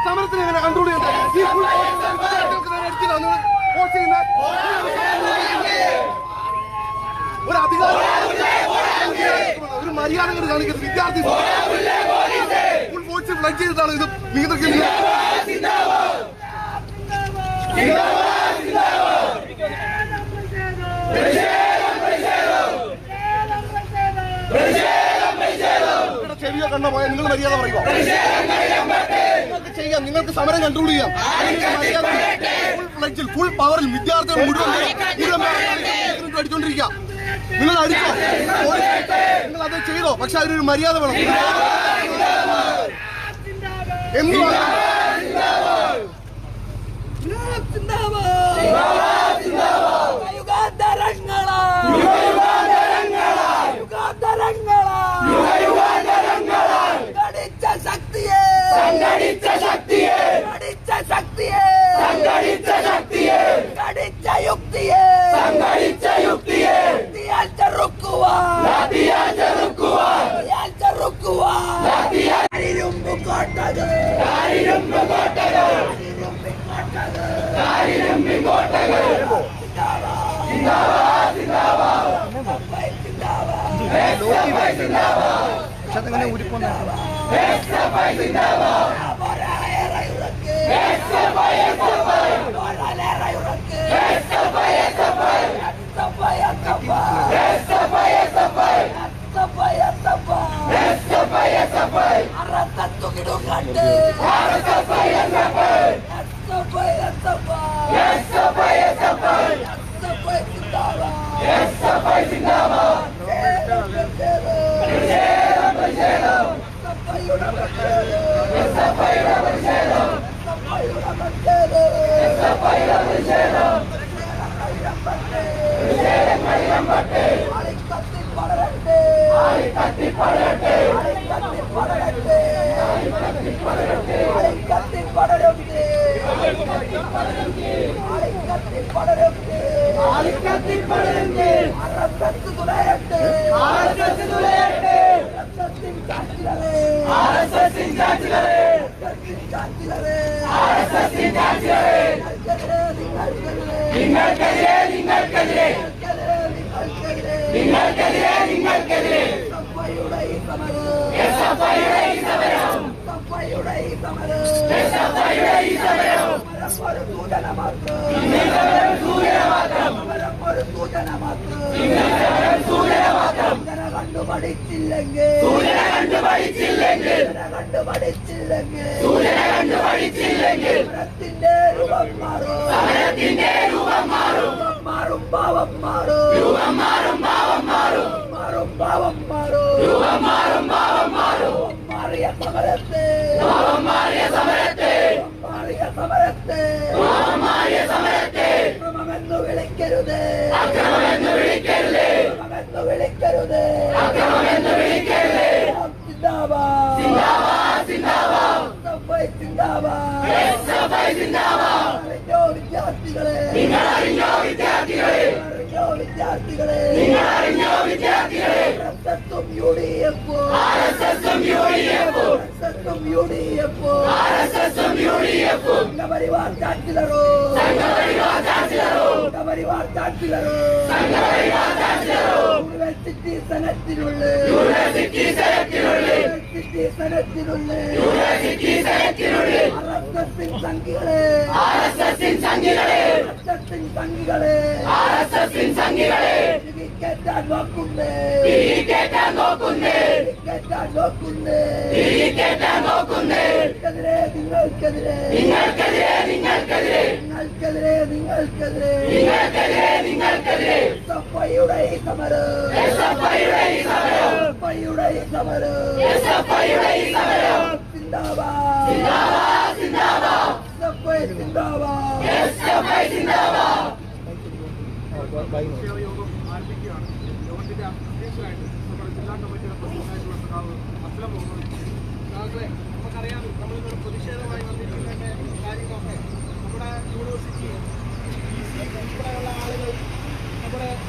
സമരത്തിന് എങ്ങനെ കൺട്രോൾ ചെയ്യണ്ടേ? ഒരു മര്യാദകൾ കാണിക്കുന്നത് വിദ്യാർത്ഥി ഫുൾ ഫോഴ്സ് ഫ്ലഡ് ചെയ്തിട്ടാണ് ഇത് നിയന്ത്രിക്കുന്നത്. ചെവിയോ കണ്ണോ പോയാൽ നിങ്ങൾ മര്യാദ പറയുമോ? നിങ്ങൾക്ക് ചെയ്യാം, നിങ്ങൾക്ക് സമരം കൺട്രോൾ ചെയ്യാം. ഫുൾ ഫ്ലഡ്ജിൽ ഫുൾ പവറിൽ വിദ്യാർത്ഥികൾ മുഴുവൻ അടിച്ചോണ്ടിരിക്കുക. നിങ്ങൾ അടിച്ചോ, നിങ്ങൾ അത് ചെയ്തോ, പക്ഷെ അതിനൊരു മര്യാദ വേണം. എന്തുവാണ് അങ്ങനെ ഉരുപ്പൊന്നും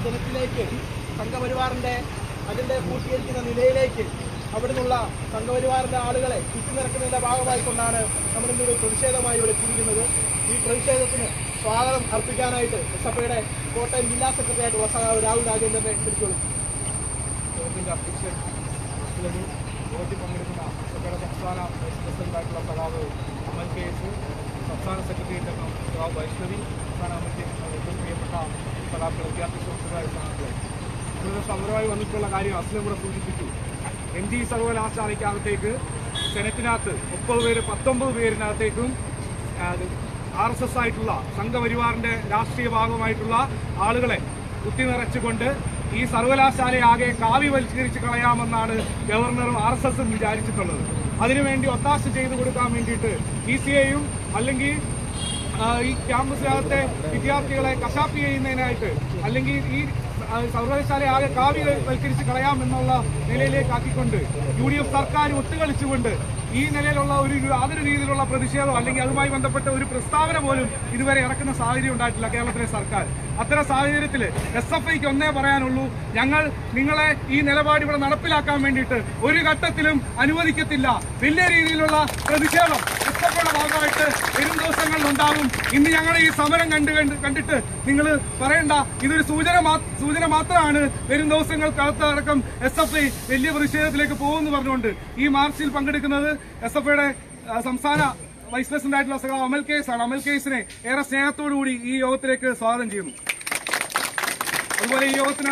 ജനത്തിലേക്ക് സംഘപരിവാറിന്റെ അതിന്റെ പൂർത്തീകരിക്കുന്ന നിലയിലേക്ക് അവിടുന്നുള്ള സംഘപരിവാറിന്റെ ആളുകളെ ചുറ്റിനിറക്കുന്നതിന്റെ ഭാഗമായിക്കൊണ്ടാണ് നമ്മളിന്നൊരു പ്രതിഷേധമായി ഇവിടെ എത്തിയിരിക്കുന്നത്. ഈ പ്രതിഷേധത്തിന് സ്വാഗതം അർപ്പിക്കാനായിട്ട് എസ് എഫ് ഐയുടെ കോട്ടയം ജില്ലാ സെക്രട്ടറിയായിട്ടുള്ള സഖാവ് രാഹുൽ രാജേന്ദ്രനെ ക്ഷണിച്ചോളും. യോഗത്തിന്റെ അധ്യക്ഷൻ അസ്ലമി, യോഗത്തിൽ പങ്കെടുക്കുന്ന എസ്എഫ്ഐയുടെ സംസ്ഥാന വൈസ് പ്രസിഡന്റായിട്ടുള്ള സഖാവ് അമൽ കേസ്, സംസ്ഥാന സെക്രട്ടേറിയറ്റ് അംഗം സഖാവ് വൈഷ്ണവി, സംസ്ഥാന കമ്മിറ്റി ഏറ്റവും പ്രിയപ്പെട്ട സഖാക്കൾ, വിദ്യാർത്ഥി സുഹൃത്തുക്കളായ സഖാക്കളെ, ഇവരുടെ സമരമായി വന്നിട്ടുള്ള കാര്യം അസ്ലം കൂടെ സൂചിപ്പിച്ചു. MG സർവകലാശാലയ്ക്കകത്തേക്ക് സെനറ്റിനകത്ത് 19 പേരിനകത്തേക്കും RSS ആയിട്ടുള്ള സംഘപരിവാറിന്റെ രാഷ്ട്രീയ ഭാഗമായിട്ടുള്ള ആളുകളെ കുത്തിനിറച്ചുകൊണ്ട് ഈ സർവകലാശാലയെ ആകെ കാവ്യവൽക്കരിച്ച് കളയാമെന്നാണ് ഗവർണറും RSSും വിചാരിച്ചിട്ടുള്ളത്. അതിനുവേണ്ടി ഒത്താശ ചെയ്തു കൊടുക്കാൻ വേണ്ടിയിട്ട് PCAയും അല്ലെങ്കിൽ ഈ ക്യാമ്പസിനകത്തെ വിദ്യാർത്ഥികളെ കശാപ്പ് ചെയ്യുന്നതിനായിട്ട് അല്ലെങ്കിൽ ഈ സർവകലാശാലയെ ആകെ കാവ്യവൽക്കരിച്ച് കളയാമെന്നുള്ള നിലയിലേക്ക് ആക്കിക്കൊണ്ട് UDF സർക്കാർ ഒത്തുകളിച്ചുകൊണ്ട് ഈ നിലയിലുള്ള യാതൊരു രീതിയിലുള്ള പ്രതിഷേധം അല്ലെങ്കിൽ അതുമായി ബന്ധപ്പെട്ട ഒരു പ്രസ്താവന പോലും ഇതുവരെ ഇറക്കുന്ന സാഹചര്യം ഉണ്ടായിട്ടില്ല കേരളത്തിലെ സർക്കാർ. അത്തരം സാഹചര്യത്തിൽ SFIക്ക് ഒന്നേ പറയാനുള്ളൂ, ഞങ്ങൾ നിങ്ങളെ ഈ നിലപാട് ഇവിടെ നടപ്പിലാക്കാൻ വേണ്ടിയിട്ട് ഒരു ഘട്ടത്തിലും അനുവദിക്കത്തില്ല. വലിയ രീതിയിലുള്ള പ്രതിഷേധം SFIയുടെ ഭാഗമായിട്ട് വരും ദിവസങ്ങളിൽ ഉണ്ടാകും. ഇന്ന് ഞങ്ങൾ ഈ സമരം കണ്ടിട്ട് നിങ്ങൾ പറയണ്ട, ഇതൊരു സൂചന മാത്രമാണ്. വരും ദിവസങ്ങൾക്കകത്തടക്കം SFI വലിയ പ്രതിഷേധത്തിലേക്ക് പോകുമെന്ന് പറഞ്ഞുകൊണ്ട് ഈ മാർച്ചിൽ പങ്കെടുക്കുന്നത് SFIയുടെ സംസ്ഥാന വൈസ് പ്രസിഡന്റ് ആയിട്ടുള്ള സഖാവ് അമൽ കേസാണ്. അമൽ കേസിനെ ഏറെ സ്നേഹത്തോടുകൂടി ഈ യോഗത്തിലേക്ക് സ്വാഗതം ചെയ്യുന്നു. അതുപോലെ ഈ യോഗത്തിന്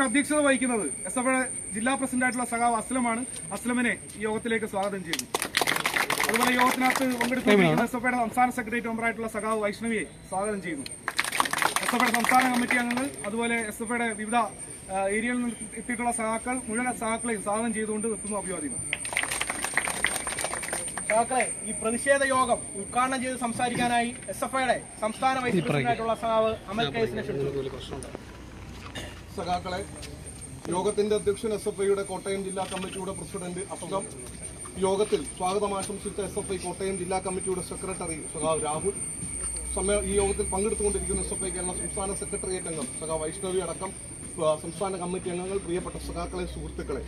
അധ്യക്ഷത വഹിക്കുന്നത് SFIയുടെ ജില്ലാ പ്രസിഡന്റ് ആയിട്ടുള്ള സഖാവ് അസ്ലമാണ്. അസ്ലമിനെ ഈ യോഗത്തിലേക്ക് സ്വാഗതം ചെയ്യുന്നു. അതുപോലെ യോഗത്തിനകത്ത് പങ്കെടുക്കുന്ന SFIയുടെ സംസ്ഥാന സെക്രട്ടേറിയറ്റ് മെമ്പറായിട്ടുള്ള സഖാവ് വൈഷ്ണവിയെ സ്വാഗതം ചെയ്യുന്നു. SFIയുടെ സംസ്ഥാന കമ്മിറ്റി അംഗങ്ങൾ, അതുപോലെ SFIയുടെ വിവിധ ഏരിയയിൽ നിന്ന് എത്തിയിട്ടുള്ള സഖാക്കൾ, മുഴുവൻ സഖാക്കളെയും സ്വാഗതം ചെയ്തുകൊണ്ട് എത്തുന്നു. അഭിവാദ്യങ്ങൾ. സഖാക്കളെ, ഈ പ്രതിഷേധ യോഗം ഉദ്ഘാടനം ചെയ്ത് സംസാരിക്കാനായി SFIയുടെ സംസ്ഥാന വൈസ് പ്രസിഡന്റായിട്ടുള്ള സഖാവ് അമൽ കേസിനെ ക്ഷണിച്ചു. സഖാക്കളെ, യോഗത്തിന്റെ അധ്യക്ഷൻ SFIയുടെ കോട്ടയം ജില്ലാ കമ്മിറ്റിയുടെ പ്രസിഡന്റ് അസ്ലം, യോഗത്തിൽ സ്വാഗതം ആശംസിച്ച SFI കോട്ടയം ജില്ലാ കമ്മിറ്റിയുടെ സെക്രട്ടറി സഖാവ് രാഹുൽ, ഈ യോഗത്തിൽ പങ്കെടുത്തുകൊണ്ടിരിക്കുന്ന SFI കേരള സംസ്ഥാന സെക്രട്ടേറിയറ്റ് അംഗം സഖാവ് വൈഷ്ണവി അടക്കം സംസ്ഥാന കമ്മിറ്റി അംഗങ്ങൾ, പ്രിയപ്പെട്ട സഖാക്കളെ, സുഹൃത്തുക്കളെ,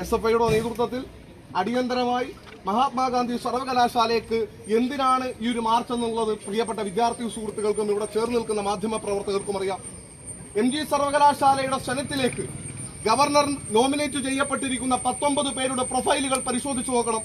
SFIയുടെ നേതൃത്വത്തിൽ അടിയന്തരമായി മഹാത്മാഗാന്ധി സർവകലാശാലയ്ക്ക് എന്തിനാണ് ഈ ഒരു മാർച്ച് എന്നുള്ളത് പ്രിയപ്പെട്ട വിദ്യാർത്ഥി സുഹൃത്തുക്കൾക്കും ഇവിടെ ചേർന്ന് നിൽക്കുന്ന മാധ്യമ പ്രവർത്തകർക്കും അറിയാം. MG സർവകലാശാലയുടെ സെനറ്റിലേക്ക് ഗവർണർ നോമിനേറ്റ് ചെയ്യപ്പെട്ടിരിക്കുന്ന 19 പേരുടെ പ്രൊഫൈലുകൾ പരിശോധിച്ചു നോക്കണം.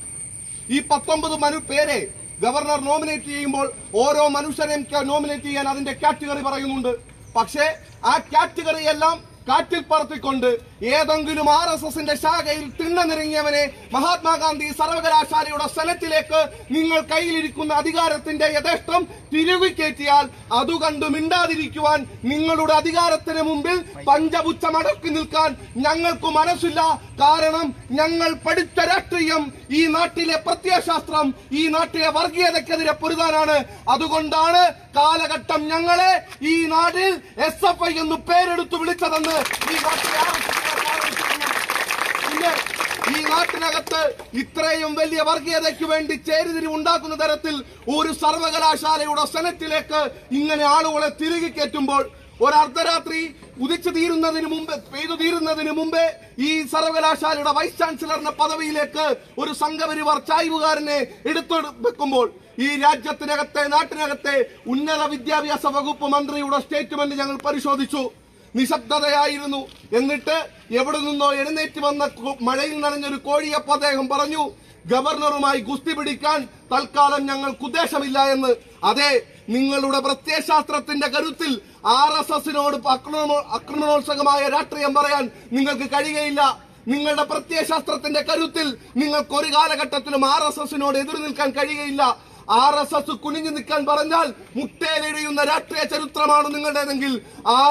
ഈ 19 പേരെ ഗവർണർ നോമിനേറ്റ് ചെയ്യുമ്പോൾ ഓരോ മനുഷ്യരെയും നോമിനേറ്റ് ചെയ്യാൻ അതിന്റെ കാറ്റഗറി പറയുന്നുണ്ട്. പക്ഷേ ആ കാറ്റഗറി എല്ലാം കാറ്റിൽ പറത്തിക്കൊണ്ട് ഏതെങ്കിലും RSSന്റെ ശാഖയിൽ തിണ്ണനിറങ്ങിയവനെ മഹാത്മാഗാന്ധി സർവകലാശാലയുടെ സെനറ്റിലേക്ക് നിങ്ങൾ കയ്യിലിരിക്കുന്ന അധികാരത്തിന്റെ യഥേഷ്ടം തിരുകിക്കയറ്റിയാൽ അതുകണ്ട് മിണ്ടാതിരിക്കുവാൻ, നിങ്ങളുടെ അധികാരത്തിന് മുമ്പിൽ പഞ്ചപുച്ഛമടക്കി നിൽക്കാൻ ഞങ്ങൾക്ക് മനസ്സില്ല. കാരണം ഞങ്ങൾ പഠിച്ച രാഷ്ട്രീയം ഈ നാട്ടിലെ പ്രത്യയശാസ്ത്രം, ഈ നാട്ടിലെ വർഗീയതയ്ക്കെതിരെ പൊരുതാനാണ്. അതുകൊണ്ടാണ് കാലഘട്ടം ഞങ്ങളെ ഈ നാട്ടിൽ SFI എന്ന് പേരെടുത്തു വിളിച്ചതെന്ന് ഈ നാട്ടിലെ ഈ നാട്ടിനകത്ത് ഇത്രയും വലിയ വർഗീയതയ്ക്ക് വേണ്ടി ചേരിതിരിവുണ്ടാക്കുന്ന തരത്തിൽ ഒരു സർവകലാശാലയുടെ സെനറ്റിലേക്ക് ഇങ്ങനെ ആളുകളെ തിരികെ കയറ്റുമ്പോൾ ഒരു അർദ്ധരാത്രി പെയ്തു തീരുന്നതിന് മുമ്പേ ഈ സർവകലാശാലയുടെ വൈസ് ചാൻസലറിന്റെ പദവിയിലേക്ക് ഒരു സംഘപരിവാർ ചായ്വുകാരനെ എടുത്തു വെക്കുമ്പോൾ ഈ രാജ്യത്തിനകത്തെ നാട്ടിനകത്തെ ഉന്നത വിദ്യാഭ്യാസ വകുപ്പ് മന്ത്രിയുടെ സ്റ്റേറ്റ്മെന്റ് ഞങ്ങൾ പരിശോധിച്ചു. നിശബ്ദതയായിരുന്നു. എന്നിട്ട് എവിടെ നിന്നോ എഴുന്നേറ്റ് വന്ന മഴയിൽ നനഞ്ഞൊരു കോഴിയപ്പം അദ്ദേഹം പറഞ്ഞു, ഗവർണറുമായി ഗുസ്തി പിടിക്കാൻ തൽക്കാലം ഞങ്ങൾക്ക് ഉദ്ദേശമില്ല എന്ന്. അതെ, നിങ്ങളുടെ പ്രത്യയശാസ്ത്രത്തിന്റെ കരുത്തിൽ RSSനോട് ആക്രമണോത്സുകമായ രാഷ്ട്രീയം പറയാൻ നിങ്ങൾക്ക് കഴിയുകയില്ല. നിങ്ങളുടെ പ്രത്യയശാസ്ത്രത്തിന്റെ കരുത്തിൽ നിങ്ങൾക്ക് ഒരു കാലഘട്ടത്തിലും RSSനോട് എതിർ നിൽക്കാൻ കഴിയുകയില്ല. RSS കുനിഞ്ഞു നിൽക്കാൻ പറഞ്ഞാൽ മുട്ടയിലെഴിയുന്ന രാഷ്ട്രീയ ചരിത്രമാണ് നിങ്ങളുടേതെങ്കിൽ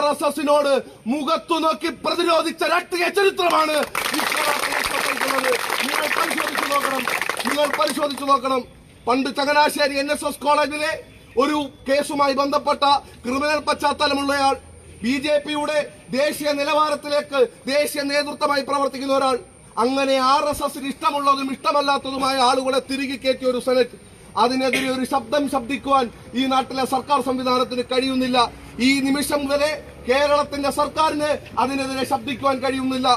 RSSനോട് മുഖത്തു നോക്കി പ്രതിരോധിച്ച രാഷ്ട്രീയ ചരിത്രമാണ് നിങ്ങൾ പരിശോധിച്ചു നോക്കണം. പണ്ട് ചങ്ങനാശ്ശേരി NSS കോളേജിലെ ഒരു കേസുമായി ബന്ധപ്പെട്ട ക്രിമിനൽ പശ്ചാത്തലമുള്ളയാൾ, BJPയുടെ ദേശീയ നിലവാരത്തിലേക്ക് ദേശീയ നേതൃത്വമായി പ്രവർത്തിക്കുന്ന ഒരാൾ, അങ്ങനെ RSSന് ഇഷ്ടമുള്ളതും ഇഷ്ടമല്ലാത്തതുമായ ആളുകളെ തിരികെ കയറ്റിയ ഒരു സെനറ്റ്. അതിനെതിരെ ഒരു ശബ്ദം ശബ്ദിക്കുവാൻ ഈ നാട്ടിലെ സർക്കാർ സംവിധാനത്തിന് കഴിയുന്നില്ല. ഈ നിമിഷം വരെ കേരളത്തിന്റെ സർക്കാരിന് അതിനെതിരെ ശബ്ദിക്കുവാൻ കഴിയുന്നില്ല.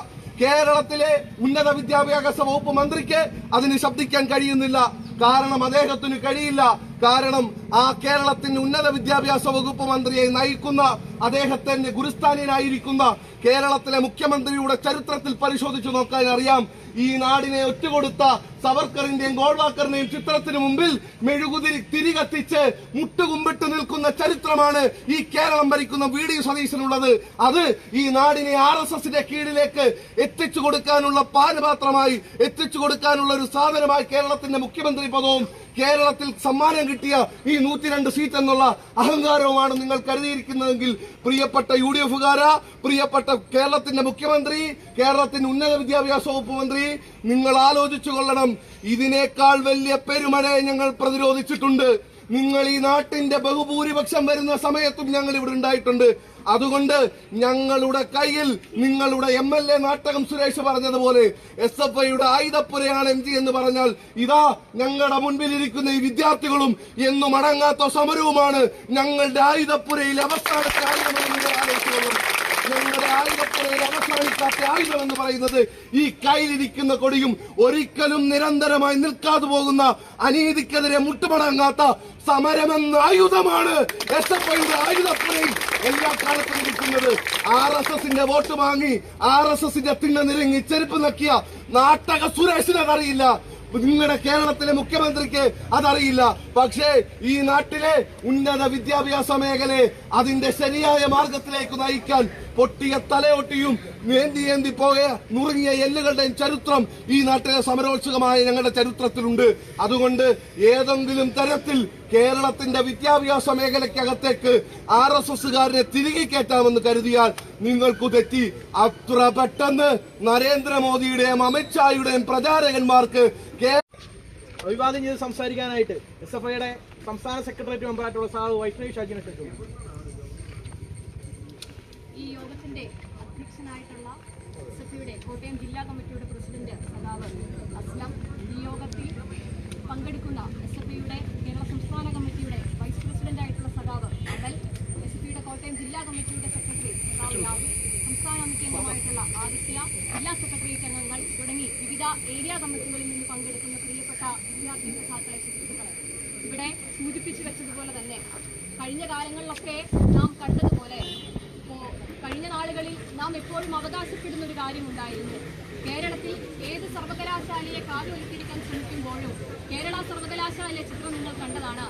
കേരളത്തിലെ ഉന്നത വിദ്യാഭ്യാസ വകുപ്പ് മന്ത്രിക്ക് അതിന് ശബ്ദിക്കാൻ കഴിയുന്നില്ല. കാരണം അദ്ദേഹത്തിന് കഴിയില്ല. കാരണം ആ കേരളത്തിന്റെ ഉന്നത വിദ്യാഭ്യാസ വകുപ്പ് മന്ത്രിയെ നയിക്കുന്ന അദ്ദേഹത്തിന്റെ ഗുരുസ്ഥാനീയനായിരിക്കുന്ന കേരളത്തിലെ മുഖ്യമന്ത്രിയുടെ ചരിത്രത്തിൽ പരിശോധിച്ചു നോക്കാൻ അറിയാം. ഈ നാടിനെ ഒറ്റുകൊടുത്ത സവർക്കറിന്റെയും ഗോൾവാക്കറിന്റെയും ചിത്രത്തിന് മുമ്പിൽ മെഴുകുതിരി തിരികത്തിച്ച് മുട്ടുകുമ്പിട്ട് നിൽക്കുന്ന ചരിത്രമാണ് ഈ കേരളം ഭരിക്കുന്ന വി.ഡി. സതീശനുള്ളത്. അത് ഈ നാടിനെ RSSന്റെ കീഴിലേക്ക് എത്തിച്ചു കൊടുക്കാനുള്ള പാനപാത്രമായി എത്തിച്ചു കൊടുക്കാനുള്ള ഒരു സാധനമായി കേരളത്തിന്റെ മുഖ്യമന്ത്രി പദവും കേരളത്തിൽ സമ്മാനം കിട്ടിയ ഈ 102 സീറ്റ് എന്നുള്ള അഹങ്കാരവുമാണ് നിങ്ങൾ കരുതിയിരിക്കുന്നതെങ്കിൽ പ്രിയപ്പെട്ട UDF-കാര, പ്രിയപ്പെട്ട കേരളത്തിന്റെ മുഖ്യമന്ത്രി, കേരളത്തിന്റെ ഉന്നത വിദ്യാഭ്യാസ വകുപ്പ് മന്ത്രി, നിങ്ങൾ ആലോചിച്ചു കൊള്ളണം. ഇതിനേക്കാൾ വലിയ പെരുമഴയെ ഞങ്ങൾ പ്രതിരോധിച്ചിട്ടുണ്ട്. നിങ്ങൾ ഈ നാട്ടിന്റെ ബഹുഭൂരിപക്ഷം വരുന്ന സമയത്തും ഞങ്ങൾ ഇവിടെ ഉണ്ടായിട്ടുണ്ട്. അതുകൊണ്ട് ഞങ്ങളുടെ കയ്യിൽ നിങ്ങളുടെ MLA നാട്ടകം സുരേഷ് പറഞ്ഞതുപോലെ SFIയുടെ ആയുധപ്പുരയാണ് MG എന്ന് പറഞ്ഞാൽ ഇതാ ഞങ്ങളുടെ മുൻപിലിരിക്കുന്ന ഈ വിദ്യാർത്ഥികളും എന്നും അടങ്ങാത്ത സമരവുമാണ് ഞങ്ങളുടെ ആയുധപ്പുരയിൽ അവസാനത്തെ ആയുധമെന്ന് ആലോചിച്ചോളും. ഞങ്ങളുടെ ആയുധപ്പുരയിൽ അവസാനിക്കാത്ത ആയുധം എന്ന് പറയുന്നത് ഈ കയ്യിലിരിക്കുന്ന കൊടിയും ഒരിക്കലും നിരന്തരമായി നിൽക്കാതെ പോകുന്ന അനീതിക്കെതിരെ മുട്ടുമടങ്ങാത്ത സമരമെന്ന ആയുധമാണ് SFIയുടെ ആയുധപ്പുരയിൽ എല്ലാ കാലത്തും ഇരിക്കുന്നത്. RSSന്റെ വോട്ട് വാങ്ങി RSSന്റെ തിണ്ണ നിരങ്ങി ചെരുപ്പ് നക്കിയ നാട്ടക സുരേഷിന് അതറിയില്ല. നിങ്ങളുടെ കേരളത്തിലെ മുഖ്യമന്ത്രിക്ക് അതറിയില്ല. പക്ഷേ ഈ നാട്ടിലെ ഉന്നത വിദ്യാഭ്യാസ മേഖലയെ അതിന്റെ ശരിയായ മാർഗത്തിലേക്ക് നയിക്കാൻ പൊട്ടിയ തലയൊട്ടിയും ഏന്തി പോയ നുറുങ്ങിയ എല്ലുകളുടെയും ചരിത്രം ഈ നാട്ടിലെ സമരോത്സുകമായ ഞങ്ങളുടെ ചരിത്രത്തിലുണ്ട്. അതുകൊണ്ട് ഏതെങ്കിലും തരത്തിൽ കേരളത്തിന്റെ വിദ്യാഭ്യാസ മേഖലയ്ക്കകത്തേക്ക് RSSകാരനെ തിരികെ കയറ്റാമെന്ന് കരുതിയാൽ നിങ്ങൾക്കു തെറ്റി. അത്ര പെട്ടെന്ന് നരേന്ദ്രമോദിയുടെയും അമിത്ഷായുടെയും പ്രചാരകന്മാർക്ക് അഭിവാദ്യം ചെയ്ത് സംസാരിക്കാനായിട്ട് SFIയുടെ സംസ്ഥാന സെക്രട്ടേറിയറ്റ് മെമ്പറായിട്ടുള്ള സാഹു വൈഷ്ണവി ഷാജിനെ ക്ഷണിച്ചു. ഈ യോഗത്തിന്റെ അധ്യക്ഷനായിട്ടുള്ള SFIയുടെ കോട്ടയം ജില്ലാ കമ്മിറ്റിയുടെ പ്രസിഡന്റ് സഖാവ് അസ്ലം, ഈ യോഗത്തിൽ പങ്കെടുക്കുന്ന SFIയുടെ കേരള സംസ്ഥാന കമ്മിറ്റിയുടെ വൈസ് പ്രസിഡന്റായിട്ടുള്ള സഖാവ് അമൽ, SFIയുടെ കോട്ടയം ജില്ലാ കമ്മിറ്റിയുടെ സെക്രട്ടറി സഖാവ് രാഹുൽ, സംസ്ഥാന കമ്മിറ്റി അംഗമായിട്ടുള്ള ആദിത്യ, ജില്ലാ സെക്രട്ടേറിയറ്റ് അംഗങ്ങൾ തുടങ്ങി വിവിധ ഏരിയ കമ്മിറ്റികളിൽ നിന്ന് പങ്കെടുക്കുന്ന പ്രിയപ്പെട്ട വിദ്യാർത്ഥി സഖാക്കളെ, സുഹൃത്തുക്കളെ, ഇവിടെ സൂചിപ്പിച്ചു വെച്ചതുപോലെ തന്നെ കഴിഞ്ഞ കാലങ്ങളിലൊക്കെ നാം കണ്ടതുപോലെ കഴിഞ്ഞ നാളുകളിൽ നാം എപ്പോഴും അവകാശപ്പെടുന്ന ഒരു കാര്യമുണ്ടായിരുന്നു. കേരളത്തിൽ ഏത് സർവകലാശാലയെ കാലുവൽക്കരിക്കാൻ ശ്രമിക്കുമ്പോഴും കേരള സർവകലാശാലയിലെ ചിത്രം നിങ്ങൾ കണ്ടതാണ്,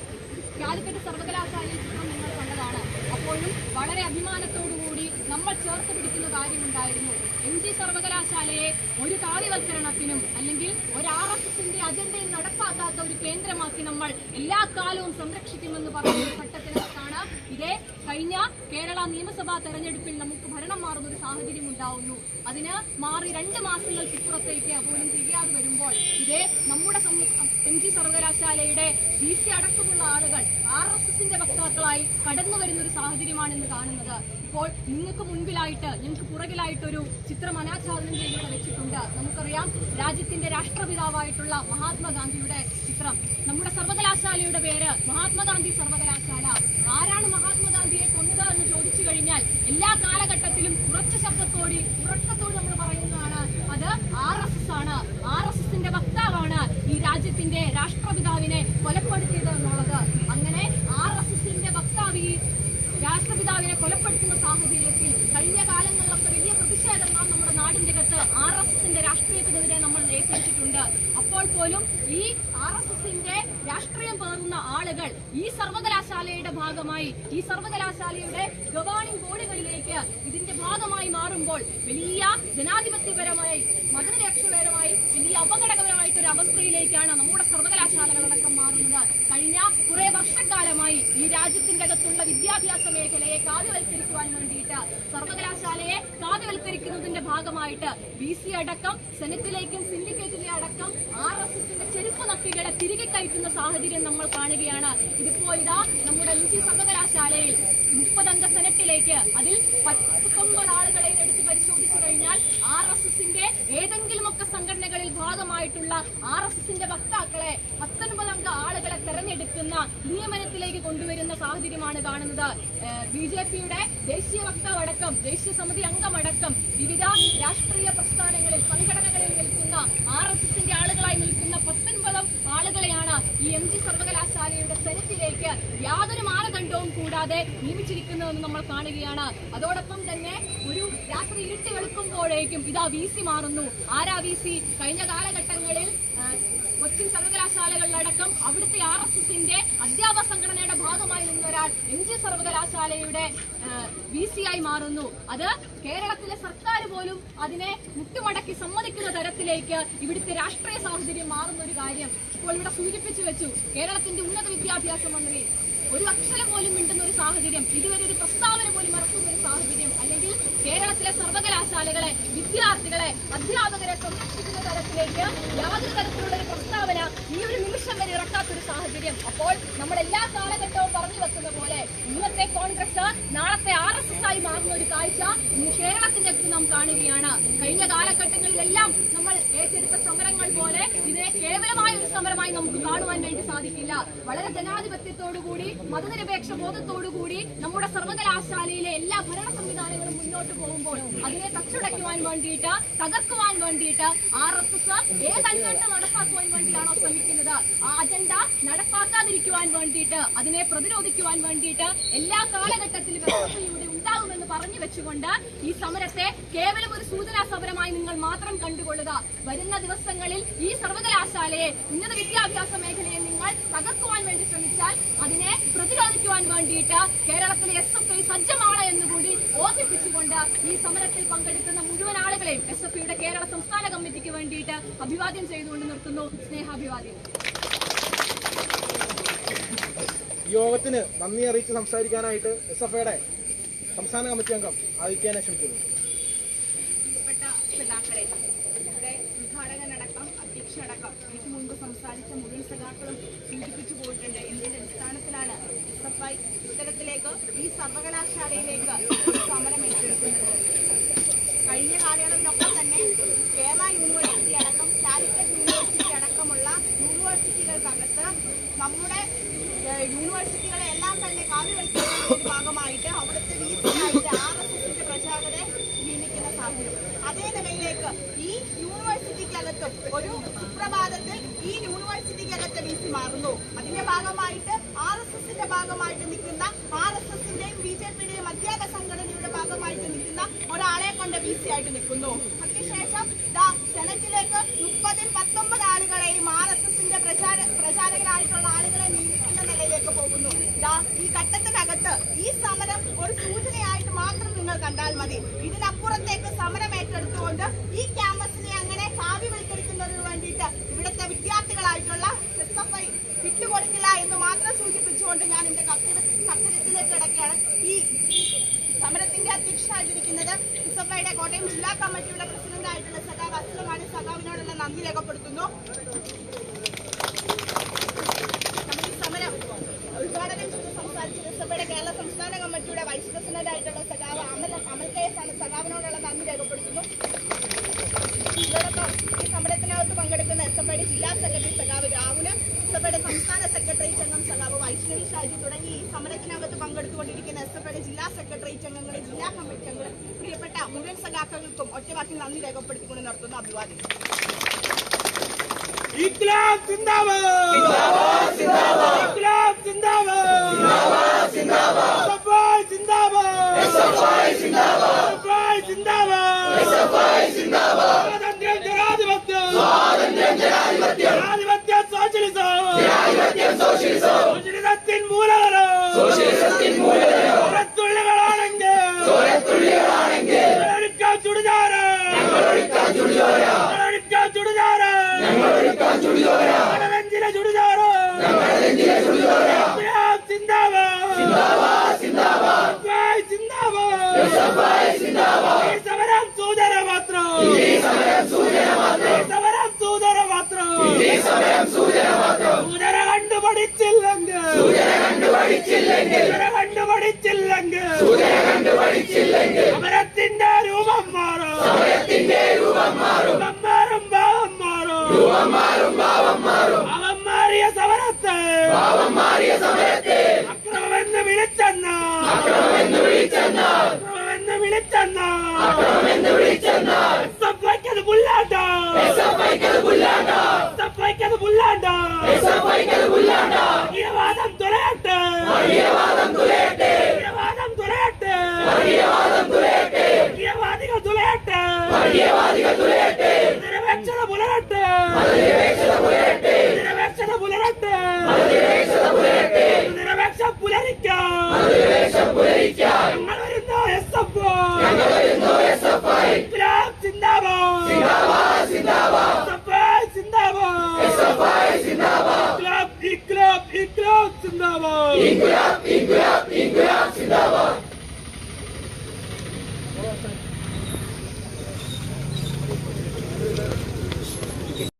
കാലിക്കറ്റ് സർവകലാശാലയിലെ ചിത്രം നിങ്ങൾ കണ്ടതാണ്. അപ്പോഴും വളരെ അഭിമാനത്തോടുകൂടി നമ്മൾ ചേർത്ത് പിടിക്കുന്ന കാര്യമുണ്ടായിരുന്നു. MG സർവകലാശാലയെ ഒരു കാവ്യവൽക്കരണത്തിനും അല്ലെങ്കിൽ ഒരു RSSന്റെ അജണ്ടയും നടപ്പാക്കാത്ത ഒരു കേന്ദ്രമാക്കി നമ്മൾ എല്ലാ കാലവും സംരക്ഷിക്കുമെന്ന് പറയുന്ന ഘട്ടത്തിലാണ് ഇതേ കഴിഞ്ഞ കേരള നിയമസഭാ തെരഞ്ഞെടുപ്പിൽ നമുക്ക് ഭരണം മാറുന്ന ഒരു സാഹചര്യം ഉണ്ടാവുന്നു. അതിന് മാറി 2 മാസങ്ങൾക്കിപ്പുറത്തേക്ക് പോലും തികയാതെ വരുമ്പോൾ ഇതേ നമ്മുടെ MG സർവകലാശാലയുടെ DC അടക്കമുള്ള ആളുകൾ RSSന്റെ വക്താക്കളായി കടന്നു വരുന്ന ഒരു സാഹചര്യമാണ് ഇന്ന് കാണുന്നത്. ഇപ്പോൾ നിങ്ങൾക്ക് മുൻപിലായിട്ട് ഞങ്ങൾക്ക് പുറകിലായിട്ടൊരു ചിത്രം അനാച്ഛാദനം ചെയ്ത് വെച്ചിട്ടുണ്ട്. നമുക്കറിയാം രാജ്യത്തിന്റെ രാഷ്ട്രപിതാവായിട്ടുള്ള മഹാത്മാഗാന്ധിയുടെ ചിത്രം. നമ്മുടെ സർവകലാശാലയുടെ പേര് മഹാത്മാഗാന്ധി സർവകലാശാല. ആരാണ് മഹാത്മാഗാന്ധിയെ കൊന്നത് എന്ന് ചോദിച്ചു കഴിഞ്ഞാൽ എല്ലാ കാലഘട്ടത്തിലും ഉറക്കത്തോട് നമ്മൾ പറയുന്നതാണ് അത് RSS ആണ്. RSSന്റെ വക്താവാണ് ഈ രാജ്യത്തിന്റെ രാഷ്ട്രപിതാവിനെ കൊലപ്പെടുത്തിയത് എന്നുള്ളത്. അങ്ങനെ RSSന്റെ വക്താവ് ഈ രാഷ്ട്രപിതാവിനെ കൊലപ്പെടുത്തുന്ന സാഹചര്യത്തിൽ കഴിഞ്ഞ കാലങ്ങളിലൊക്കെ വലിയ പ്രതിഷേധം നാം നമ്മുടെ നാടിന്റെ അകത്ത് RSSന്റെ രാഷ്ട്രീയത്തിനെതിരെ നമ്മൾ ഏറ്റെടുത്തിട്ടുണ്ട്. അപ്പോൾ പോലും ഈ RSSന്റെ രാഷ്ട്രീയം പേറുന്ന ആളുകൾ ഈ സർവകലാശാലയുടെ ഭാഗമായി ഈ സർവകലാശാലയുടെ ഗവേണിംഗ് ബോർഡുകളിലേക്ക് ഇതിന്റെ ഭാഗമായി മാറുമ്പോൾ വലിയ ജനാധിപത്യപരമായി മതനിരപേക്ഷപരമായി വലിയ അപകടകരമായിട്ടൊരു അവസ്ഥയിലേക്കാണ് നമ്മുടെ സർവകലാശാലകളടക്കം മാറുന്നത്. കഴിഞ്ഞ കുറെ വർഷക്കാലമായി ഈ രാജ്യത്തിന്റെ അകത്തുള്ള വിദ്യാഭ്യാസ മേഖലയെ കാവ്യവൽക്കരിക്കുവാൻ വേണ്ടിയിട്ട് സർവകലാശാലയെ കാവ്യവൽക്കരിക്കുന്നതിന്റെ ഭാഗമായിട്ട് BC അടക്കം സെനറ്റിലേക്കും സിൻഡിക്കേറ്റിലെ അടക്കം RSSന്റെ ചെരുപ്പ് നക്കികളെ തിരികെ കയറ്റുന്ന സാഹചര്യം നമ്മൾ കാണുകയാണ്. ഇതിപ്പോ ഇതാ നമ്മുടെ MG സർവകലാശാലയിൽ 30 അംഗ സെനറ്റിലേക്ക് അതിൽ 19 ആളുകളെ എടുത്ത് പരിശോധിച്ചു കഴിഞ്ഞാൽ RSSന്റെ ഏതെങ്കിലുമൊക്കെ സംഘടനകളിൽ ഭാഗമായിട്ടുള്ള RSSന്റെ വക്താക്കളെ 19 അംഗ ആളുകളെ തെരഞ്ഞെടുക്കുന്ന നിയമനത്തിലേക്ക് കൊണ്ടുവരുന്ന സാഹചര്യമാണ് കാണുന്നത്. BJPയുടെ ദേശീയ വക്താവ് അടക്കം ദേശീയ സമിതി അംഗമടക്കം വിവിധ രാഷ്ട്രീയ പ്രസ്ഥാനങ്ങളിൽ സംഘടനകളിൽ നിൽക്കുന്ന RSSന്റെ ആളുകളായി നിൽക്കുന്ന 19 ആളുകളെയാണ് കൂടാതെ നിയമിച്ചിരിക്കുന്നതെന്ന് നമ്മൾ കാണുകയാണ്. അതോടൊപ്പം തന്നെ ഒരു രാത്രി ഇരുട്ടി വെളുക്കുമ്പോഴേക്കും ഇതാ VC മാറുന്നു. ആരാ VC? കഴിഞ്ഞ കാലഘട്ടങ്ങളിൽ കൊച്ചിൻ സർവകലാശാലകളിലടക്കം അവിടുത്തെ RSSന്റെ അധ്യാപക സംഘടനയുടെ ഭാഗമായി നിന്ന ഒരാൾ MG സർവകലാശാലയുടെ VC ആയി മാറുന്നു. അത് കേരളത്തിലെ സർക്കാർ പോലും അതിനെ മുട്ടുമടക്കി സമ്മതിക്കുന്ന തരത്തിലേക്ക് ഇവിടുത്തെ രാഷ്ട്രീയ സാഹചര്യം മാറുന്ന ഒരു കാര്യം ഇപ്പോൾ ഇവിടെ സൂചിപ്പിച്ചു വെച്ചു. കേരളത്തിന്റെ ഉന്നത വിദ്യാഭ്യാസ മന്ത്രി ഒരു അക്ഷരം പോലും മിണ്ടുന്ന ഒരു സാഹചര്യം, ഇതുവരെ ഒരു പ്രസ്താവന പോലും ഇറക്കുന്ന ഒരു സാഹചര്യം, അല്ലെങ്കിൽ കേരളത്തിലെ സർവകലാശാലകളെ, വിദ്യാർത്ഥികളെ, അധ്യാപകരെ സംരക്ഷിക്കുന്ന തരത്തിലേക്ക് യാതൊരു തരത്തിലുള്ള ഒരു പ്രസ്താവന ഈ ഒരു നിമിഷം വരെ ഇറക്കാത്തൊരു സാഹചര്യം. അപ്പോൾ നമ്മൾ എല്ലാ കാലഘട്ടവും പറഞ്ഞു വെക്കുന്ന പോലെ ഇന്നത്തെ കോൺഗ്രസ് നാളത്തെ RSS ആയി മാറുന്ന ഒരു കാഴ്ച ഇന്ന് കേരളത്തിലേക്ക് നാം കാണുകയാണ്. കഴിഞ്ഞ കാലഘട്ടങ്ങളിലെല്ലാം നമ്മൾ ഏറ്റെടുത്ത സമരങ്ങൾ പോലെ ഇതിനെ കേവലമായ ഒരു സമരമായി നമുക്ക് കാണുവാൻ വേണ്ടി സാധിക്കില്ല. വളരെ ജനാധിപത്യത്തോടുകൂടി മതനിരപേക്ഷ ബോധത്തോടുകൂടി നമ്മുടെ സർവകലാശാലയിലെ എല്ലാ ഭരണ സംവിധാനങ്ങളും മുന്നോട്ട് പോകുമ്പോൾ അതിനെ തച്ചുടയ്ക്കുവാൻ വേണ്ടിയിട്ട്, തകർക്കുവാൻ വേണ്ടിയിട്ട് RSS ഏത് അജണ്ട നടപ്പാക്കുവാൻ വേണ്ടിയാണോ ശ്രമിക്കുന്നത്, ആ അജണ്ട നടപ്പാക്കാതിരിക്കുവാൻ വേണ്ടിയിട്ട്, അതിനെ പ്രതിരോധിക്കുവാൻ വേണ്ടിയിട്ട് എല്ലാ കാലഘട്ടത്തിലും ഇവിടെ ഉണ്ടാകുമെന്ന് പറഞ്ഞു വെച്ചുകൊണ്ട് ഈ സമരത്തെ കേവലം ഒരു സൂചനാ സമരമായി നിങ്ങൾ മാത്രം കണ്ടുകൊള്ളുക. വരുന്ന ദിവസങ്ങളിൽ ഈ സർവകലാശാലയെ, ഉന്നത വിദ്യാഭ്യാസ മേഖലയെ നിങ്ങൾ തകർക്കുവാൻ വേണ്ടി ശ്രമിച്ചാൽ അതിനെ പ്രതിരോധിക്കുവാൻ വേണ്ടിയിട്ട് കേരളത്തിലെ SFI സജ്ജമാണ് എന്നുകൂടി ഓർമ്മിപ്പിച്ചുകൊണ്ട് ഈ സമരത്തിൽ പങ്കെടുക്കുന്ന മുഴുവൻ ആളുകളെയും SFIയുടെ കേരള സംസ്ഥാന കമ്മിറ്റിക്ക് വേണ്ടിയിട്ട് അഭിവാദ്യം ചെയ്തുകൊണ്ട് നിർത്തുന്നു. സ്നേഹാഭിവാദ്യം. യോഗത്തിന് നന്ദി അറിയിച്ച് സംസാരിക്കാനായിട്ട് SFIയുടെ സംസ്ഥാന കമ്മിറ്റി അംഗം ആദിത്യനെ ക്ഷണിക്കുന്നു. ഉദ്ഘാടകനടക്കം അധ്യക്ഷനടക്കം എനിക്ക് മുൻപ് സംസാരിച്ച മുഴുവൻ സഖാക്കളും സൂചിപ്പിച്ചു പോയിട്ടുണ്ട്. എന്തിന്റെ അടിസ്ഥാനത്തിലാണ് SFI ഇത്തരത്തിലേക്ക് ഈ സർവകലാശാലയിലേക്ക് സമരം ഏറ്റെടുക്കുന്നത്? കഴിഞ്ഞ കാലയളവിലൊക്കെ തന്നെ കേരള യൂണിവേഴ്സിറ്റി അടക്കം, കാലിക്കറ്റ് യൂണിവേഴ്സിറ്റി അടക്കമുള്ള യൂണിവേഴ്സിറ്റികൾക്കകത്ത് നമ്മുടെ യൂണിവേഴ്സിറ്റികളെ എല്ലാം തന്നെ കാവ്യവൽക്കരിക്കുന്നതിന്റെ ഭാഗമായിട്ട് അവിടുത്തെ VC ആയിട്ട് RSSന്റെ പ്രചാരകരെ നിയമിക്കുന്ന സാഹചര്യം. അതേ നിലയിലേക്ക് ഈ യൂണിവേഴ്സിറ്റിക്കകത്തും ഒരു സുപ്രഭാതത്തിൽ ഈ യൂണിവേഴ്സിറ്റിക്കകത്ത് VC മാറുന്നു. അതിന്റെ ഭാഗമായിട്ട് RSSന്റെ ഭാഗമായിട്ട് നിൽക്കുന്ന, RSSന്റെയും BJPയുടെയും അധ്യാപക സംഘടനയുടെ ഭാഗമായിട്ട് നിൽക്കുന്ന ഒരാളെ കൊണ്ട് VC ആയിട്ട് നിൽക്കുന്നു. അതിനുശേഷം സെനറ്റിലേക്ക് 19 ആളുകളെയും RSSന്റെ പ്രചാരകരായിട്ടുള്ള ആളുകളെ നിയമിക്കുന്ന നിലയിലേക്ക് പോകുന്നു. ഈ ഘട്ടത്തിനകത്ത് ഈ സമരം ഒരു സൂചനയായിട്ട് മാത്രം നിങ്ങൾ കണ്ടാൽ മതി. ഇതിനപ്പുറത്തേക്ക് സമരം ഏറ്റെടുത്തുകൊണ്ട് ഈ ക്യാമ്പസിനെ അങ്ങനെ കാവ്യവൽക്കരിക്കുന്നതിന് വേണ്ടിയിട്ട് ഇവിടുത്തെ വിദ്യാർത്ഥികളായിട്ടുള്ള SFI വിട്ടുകൊടുക്കില്ല എന്ന് മാത്രം സൂചിപ്പിച്ചുകൊണ്ട് ഞാൻ എന്റെ കർത്തവ്യത്തിലേക്ക് കിടക്കുകയാണ്. ഈ സമരത്തിന്റെ അധ്യക്ഷനായിട്ടിരിക്കുന്നത് SFIയുടെ കോട്ടയം ജില്ലാ കമ്മിറ്റിയുടെ പ്രസിഡന്റായിട്ടുള്ള സഖാവ് അസ്ലമാണ്. സഖാവിനോടുള്ള നന്ദി രേഖപ്പെടുത്തുന്നു. ഉദ്ഘാടനം ചെയ്ത് സംസാരിച്ചത് SFIയുടെ കേരള സംസ്ഥാന കമ്മിറ്റിയുടെ വൈസ് പ്രസിഡന്റ് ആയിട്ടുള്ള സഖാവ് അമൽ KS ആണ്. സഖാവിനോടുള്ള നന്ദി രേഖപ്പെടുത്തുന്നു. ഇതോടൊപ്പം ഈ സമരത്തിനകത്ത് പങ്കെടുക്കുന്ന SFIയുടെ ജില്ലാ സെക്രട്ടറി സഖാവ് രാഹുല്, SFIയുടെ സംസ്ഥാന സെക്രട്ടേറിയറ്റ് അംഗം സഖാവ് വൈഷ്ണവി ഷാജി തുടങ്ങി ഈ സമരത്തിനകത്ത് പങ്കെടുത്തുകൊണ്ടിരിക്കുന്ന SFIയുടെ ജില്ലാ സെക്രട്ടേറിയറ്റ് അംഗങ്ങൾ, ജില്ലാ കമ്മിറ്റി അംഗങ്ങൾ, പ്രിയപ്പെട്ട മുഴുവൻ സഖാക്കൾക്കും ഒറ്റവാക്കിൽ നന്ദി രേഖപ്പെടുത്തിക്കൊണ്ട് നടത്തുന്ന അഭിവാദ്യം. ഇൻക്ലാബ് സിന്ദാബാദ്, സിന്ദാബാദ്, സിന്ദാബാദ്, ഇൻക്ലാബ് സിന്ദാബാദ്, സിന്ദാബാദ്, സിന്ദാബാദ്, SFI സിന്ദാബാദ്, SFI സിന്ദാബാദ്, SFI സിന്ദാബാദ്, SFI സിന്ദാബാദ്. സ്വാതന്ത്ര്യം ജനാധിപത്യം, സ്വാതന്ത്ര്യം ജനാധിപത്യം, ജനാധിപത്യം സോഷ്യലിസം, ജനാധിപത്യം സോഷ്യലിസം, സോഷ്യലിസത്തിൻ മൂലധനം, സോഷ്യലിസത്തിൻ മൂലധനം. ചോരത്തുള്ളികളാണെങ്കിൽ, ചോരത്തുള്ളികളാണെങ്കിൽ ഞങ്ങളൊരുക്കാം ചുടുചോര, ഞങ്ങളൊരുക്കാം ചുടുചോര, ഞങ്ങളൊരുക്കാം ചുടുചോര, ഞങ്ങളൊരുക്കാം ചുടുചോര, ഞങ്ങളെഞ്ചിലെ ചുടുചോര, ഞങ്ങളെഞ്ചിലെ ചുടുചോര. സിന്ദാബാദ്, സിന്ദാബാദ്, സിന്ദാബാദ്, SFI സിന്ദാബാദ്, SFI സിന്ദാബാദ്. ഈ സമരം സൂചന മാത്രം, ഈ സമരം സൂചന മാത്രം, ഈ സമരം സൂചന മാത്രം, ഈ സമരം സൂചന മാത്രം. സൂചന കണ്ടുപഠിച്ചില്ലെങ്കിൽ, സൂചന കണ്ടുപഠിച്ചില്ലെങ്കിൽ, സൂചന കണ്ടുപഠിച്ചില്ലെങ്കിൽ, സൂചന കണ്ടുപഠിച്ചില്ലെങ്കിൽ സമരത്തിന്റെ രൂപം മാറും, സമരത്തിന്റെ രൂപം മാറും, രൂപം മാറും, ഭാവം മാറും, രൂപം മാറും, ഭാവം മാറും. ഭാവം മാറിയ സമരത്തെ, ഭാവം മാറിയ സമരത്തെ അക്രമമെന്ന് വിളിച്ചെന്ന, അക്രമമെന്ന് വിളിച്ചെന്ന, അക്രമമെന്ന് വിളിച്ചെന്ന, അക്രമമെന്ന് വിളിച്ചെന്ന SFIക്കത് പുല്ലാണ്ട, SFIക്കത് പുല്ലാണ്ട, SFIക്കത് പുല്ലാണ്ട, SFIക്കത് പുല്ലാണ്ട. വർഗീയവാദം തുലയട്ടെ, വർഗീയവാദം തുലയട്ടെ, വർഗീയവാദികൾ തുലയട്ടെ. നിരപേക്ഷത പുലരട്ടെ.